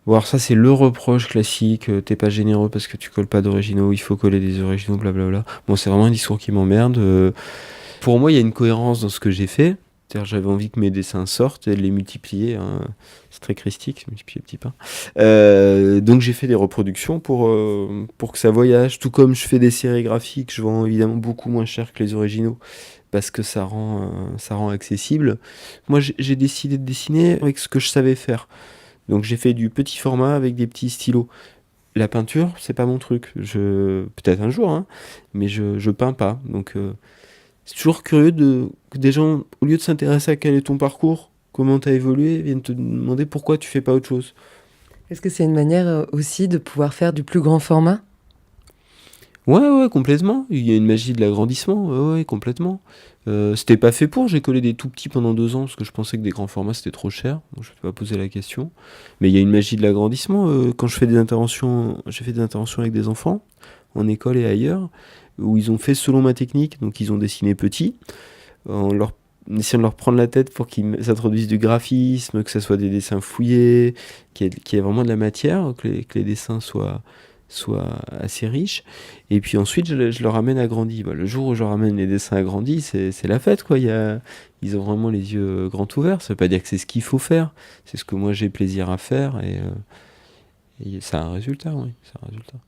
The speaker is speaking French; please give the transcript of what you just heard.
Bon, alors ça, c'est le reproche classique, t'es pas généreux parce que tu colles pas d'originaux, il faut coller des originaux, blablabla. Bon, c'est vraiment un discours qui m'emmerde. Pour moi, il y a une cohérence dans ce que j'ai fait. C'est-à-dire, j'avais envie que mes dessins sortent et de les multiplier, hein. C'est très christique, multiplier petit pain. Donc j'ai fait des reproductions pour que ça voyage. Tout comme je fais des séries graphiques, je vends évidemment beaucoup moins cher que les originaux parce que ça rend accessible. Moi, j'ai décidé de dessiner avec ce que je savais faire. Donc j'ai fait du petit format avec des petits stylos. La peinture, c'est pas mon truc. Peut-être un jour, hein, mais je peins pas. Donc c'est toujours curieux que des gens, au lieu de s'intéresser à quel est ton parcours, comment t'as évolué, viennent te demander pourquoi tu fais pas autre chose. Est-ce que c'est une manière aussi de pouvoir faire du plus grand format? Ouais, ouais, complètement. Il y a une magie de l'agrandissement. Ouais, ouais, complètement. C'était pas fait pour. J'ai collé des tout petits pendant 2 ans parce que je pensais que des grands formats c'était trop cher. Donc je me suis pas posé la question. Mais il y a une magie de l'agrandissement. Quand je fais des interventions, j'ai fait des interventions avec des enfants en école et ailleurs où ils ont fait selon ma technique. Donc ils ont dessiné petit en essayant de leur prendre la tête pour qu'ils s'introduisent du graphisme, que ce soit des dessins fouillés, qu'il y ait vraiment de la matière, que les dessins soient assez riches. Et puis ensuite, je leur ramène agrandis. Bah, le jour où je leur ramène les dessins agrandis, c'est la fête, quoi. Ils ont vraiment les yeux grands ouverts. Ça veut pas dire que c'est ce qu'il faut faire, c'est ce que moi j'ai plaisir à faire, et ça a un résultat, oui, ça a un résultat.